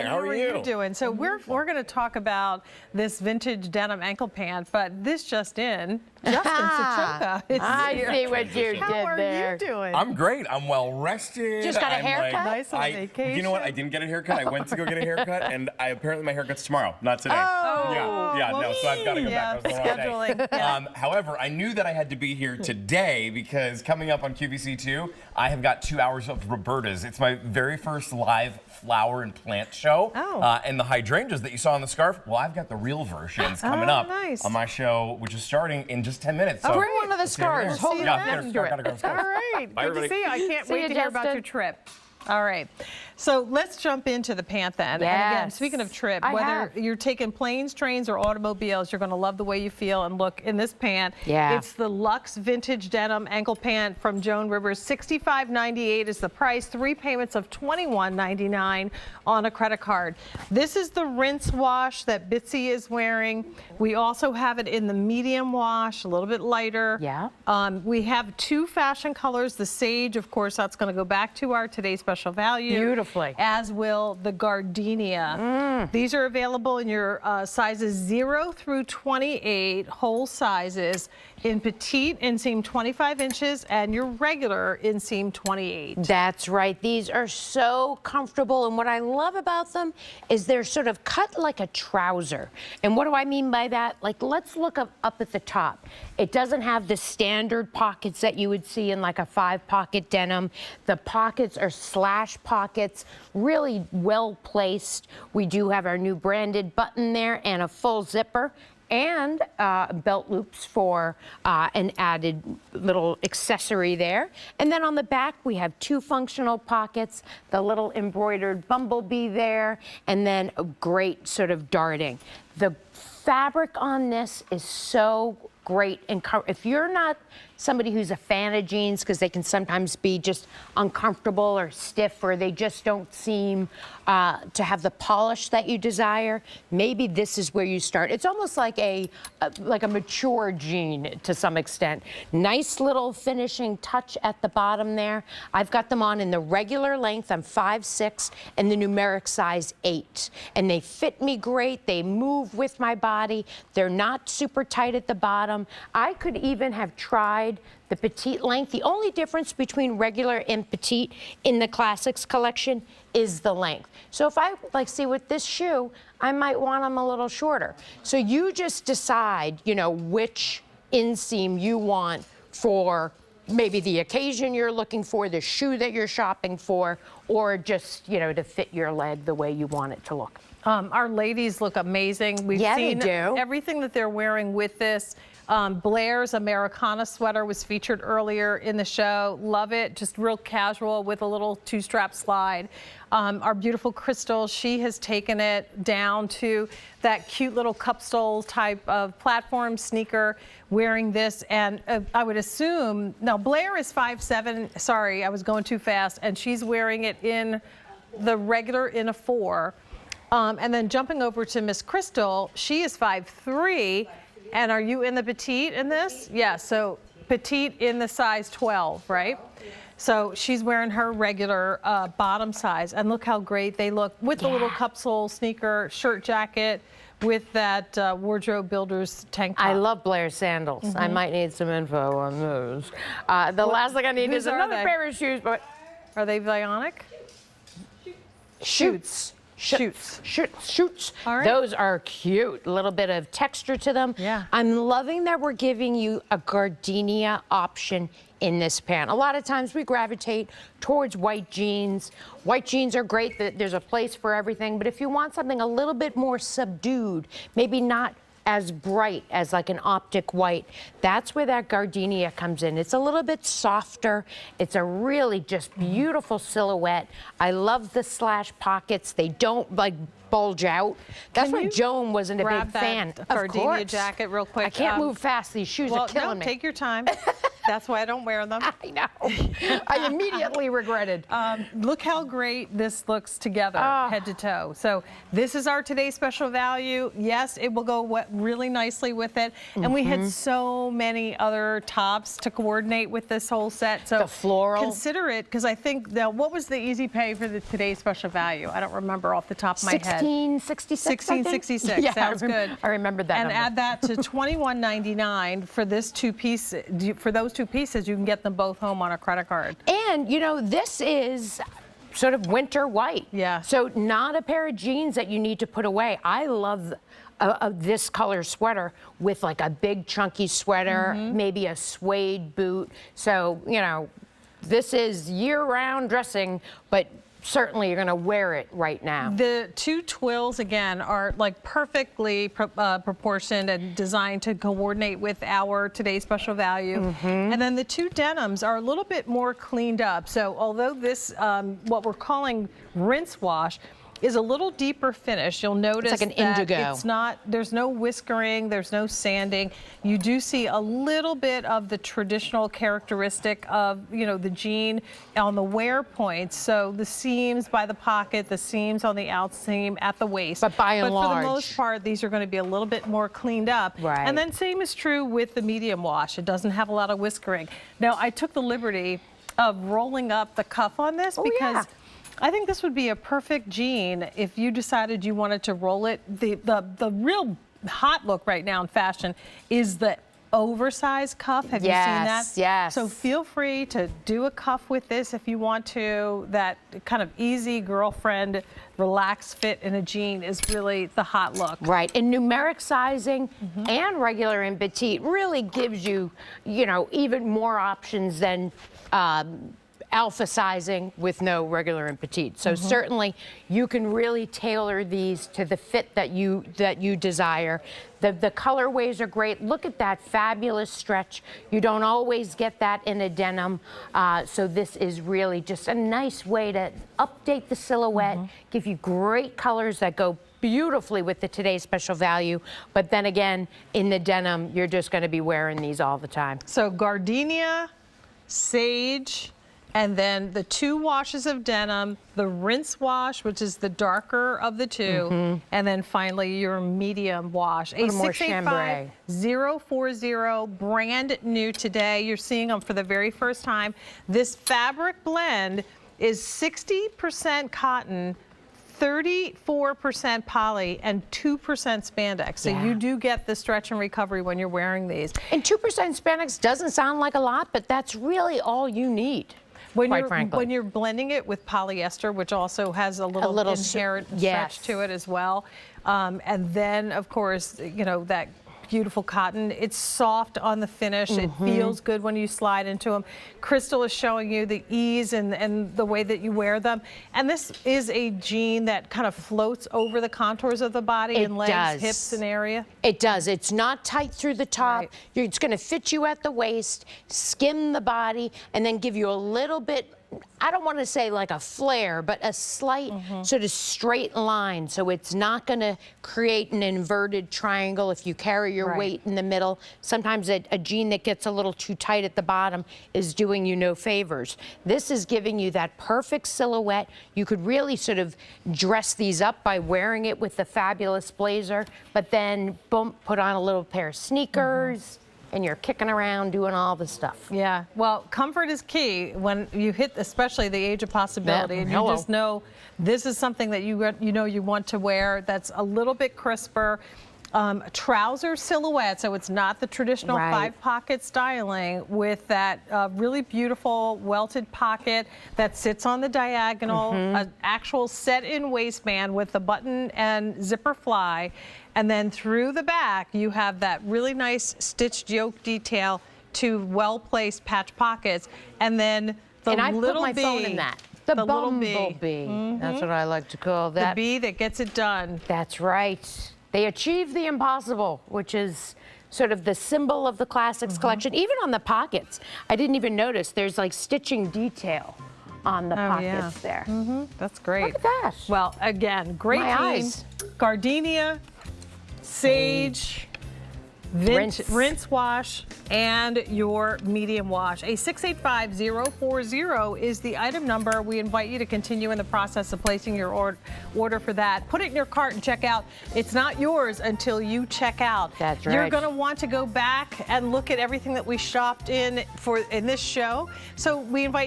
Nothing. How are you? Doing? So we're going to talk about this vintage denim ankle pant, but this just in, Justin Sachoka is I here. see what you did How there. are you doing? I'm great. I'm well rested. Just got a I'm haircut? Nice on vacation. You know what? I didn't get a haircut. I went to go get a haircut, and apparently my haircut's tomorrow, not today. Oh. Yeah, well, no, so I've got to go back. I was the wrong day. scheduling. However, I knew that I had to be here today because coming up on QVC2, I have got 2 hours of Roberta's. It's my very first live flower and plant show. Oh. And the hydrangeas that you saw on the scarf, well, I've got the real versions coming up nice. on my show, which is starting in just 10 minutes. So Bring one of the scarves. Hold it up next to it. Gotta go. All right. Bye, Good to everybody. see you. I can't See wait you, to hear about Justin. your trip. All right. So let's jump into the pant then. And again, Yes. speaking of trip, I whether have. you're taking planes, trains, or automobiles, you're going to love the way you feel and look in this pant. Yeah. It's the Luxe Vintage Denim Ankle Pant from Joan Rivers. $65.98 is the price. 3 payments of $21.99 on a credit card. This is the rinse wash that Bitsy is wearing. We also have it in the medium wash, a little bit lighter. Yeah. We have 2 fashion colors. The sage, of course, that's going to go back to our today's special value. Beautifully. As will the gardenia. These are available in your sizes 0 through 28, whole sizes, in petite inseam 25 inches and your regular inseam 28. That's right. These are so comfortable. And what I love about them is they're sort of cut like a trouser. And what do I mean by that? Like, let's look up at the top. It doesn't have the standard pockets that you would see in like a 5-pocket denim. The pockets are slash pockets, really well placed. We do have our new branded button there and a full zipper, and belt loops for an added little accessory there. And then on the back, we have 2 functional pockets, the little embroidered bumblebee there, and then a great sort of darting. The fabric on this is so great. And if you're not somebody who's a fan of jeans, because they can sometimes be just uncomfortable or stiff, or they just don't seem to have the polish that you desire, maybe this is where you start. It's almost like a mature jean to some extent. Nice little finishing touch at the bottom there. I've got them on in the regular length. I'm 5'6", and the numeric size 8. And they fit me great. They move with my body. They're not super tight at the bottom. I could even have tried the petite length. The only difference between regular and petite in the Classics collection is the length. So if I see with this shoe, I might want them a little shorter. So you just decide, which inseam you want for maybe the occasion you're looking for, the shoe that you're shopping for, or just, to fit your leg the way you want it to look. Our ladies look amazing. We've seen they do. everything that they're wearing with this. Blair's Americana sweater was featured earlier in the show. Love it. Just real casual with a little 2-strap slide. Our beautiful Crystal, she has taken it down to that cute little cup sole type of platform sneaker, wearing this. And I would assume, now Blair is 5'7". Sorry, I was going too fast. And she's wearing it in the regular in a 4. And then jumping over to Miss Crystal, she is 5'3". And are you in the petite in this? Yeah, so petite in the size 12, right? So she's wearing her regular bottom size. And look how great they look with the little cup sole sneaker, shirt jacket, with that wardrobe builder's tank top. I love Blair's sandals. I might need some info on those. The last thing I need is another pair of shoes, but Are they Vionic? Shoots. All right. Those are cute. A little bit of texture to them. Yeah. I'm loving that we're giving you a gardenia option in this pant. A lot of times we gravitate towards white jeans. White jeans are great. There's a place for everything. But if you want something a little bit more subdued, maybe not as bright as like an optic white, that's where that gardenia comes in. It's a little bit softer. It's a really just beautiful silhouette. I love the slash pockets. They don't bulge out. That's why Joan wasn't a big fan. Grab that gardenia jacket real quick. I can't move fast. These shoes are killing me. Take your time. That's why I don't wear them. I know. I immediately regretted. Look how great this looks together, head to toe. So this is our today's special value. Yes, it will go really nicely with it. And we had so many other tops to coordinate with this whole set. So the floral. Consider it, because I think what was the easy pay for the today's special value? I don't remember off the top of my head. $16.66. $16.66. Yeah, Sounds good. I remember that. And number. add that to $21.99 for this two-piece. For those two pieces, you can get them both home on a credit card. And you know, this is sort of winter white. Yeah. So not a pair of jeans that you need to put away. I love this color sweater with like a big chunky sweater, maybe a suede boot. So, you know, this is year-round dressing, but certainly you're going to wear it right now. The two twills, again, are like perfectly proportioned and designed to coordinate with our today's special value. And then the two denims are a little bit more cleaned up. So although this, what we're calling rinse wash, is a little deeper finish. You'll notice it's like an that indigo. it's not, there's no whiskering, there's no sanding. You do see a little bit of the traditional characteristic of, you know, the jean on the wear points. So the seams by the pocket, the seams on the outseam at the waist. But by and large, for the most part, these are going to be a little bit more cleaned up. Right. And then same is true with the medium wash. It doesn't have a lot of whiskering. Now, I took the liberty of rolling up the cuff on this because I think this would be a perfect jean if you decided you wanted to roll it. The real hot look right now in fashion is the oversized cuff. Have you seen that? Yes. So feel free to do a cuff with this if you want to. That kind of easy girlfriend, relaxed fit in a jean is really the hot look. Right, and numeric sizing and regular and petite really gives you, you know, even more options than alpha sizing with no regular and petite. So certainly you can really tailor these to the fit that you desire. The colorways are great. Look at that fabulous stretch. You don't always get that in a denim. So this is really just a nice way to update the silhouette, give you great colors that go beautifully with the today's special value. But then again, in the denim, you're just going to be wearing these all the time. So gardenia, sage, and then the two washes of denim, the rinse wash, which is the darker of the two, and then finally your medium wash. A more chambray. 685-040, brand new today. You're seeing them for the very first time. This fabric blend is 60% cotton, 34% poly, and 2% spandex. So you do get the stretch and recovery when you're wearing these. And 2% spandex doesn't sound like a lot, but that's really all you need. When you're blending it with polyester, which also has a little inherent stretch to it as well, and then of course, you know, that beautiful cotton. It's soft on the finish. It feels good when you slide into them. Crystal is showing you the ease and the way that you wear them. And this is a jean that kind of floats over the contours of the body and legs, hips, and area. It does. It's not tight through the top. Right. It's going to fit you at the waist, skim the body, and then give you a little bit, I don't want to say like a flare, but a slight sort of straight line. So it's not going to create an inverted triangle if you carry your weight in the middle. Sometimes a jean that gets a little too tight at the bottom is doing you no favors. This is giving you that perfect silhouette. You could really sort of dress these up by wearing it with the fabulous blazer, but then boom, put on a little pair of sneakers. And you're kicking around doing all the stuff. Yeah, well, comfort is key when you hit, especially the age of possibility, and you just know this is something that you know you want to wear that's a little bit crisper. Trouser silhouette, so it's not the traditional 5-pocket styling with that really beautiful welted pocket that sits on the diagonal, an actual set-in waistband with the button and zipper fly, and then through the back you have that really nice stitched yoke detail, two well-placed patch pockets, and then the and I little put my phone in that. The bumblebee. That's what I like to call that. The bee that gets it done. That's right. They achieved the impossible, which is sort of the symbol of the Classics collection. Even on the pockets, I didn't even notice there's like stitching detail on the pockets there. That's great. Look at that. Well, again, great jeans. Gardenia, sage, rinse, wash, and your medium wash. A 685040 is the item number. We invite you to continue in the process of placing your order for that. Put it in your cart and check out. It's not yours until you check out. That's right. You're going to want to go back and look at everything that we shopped in this show. So we invite you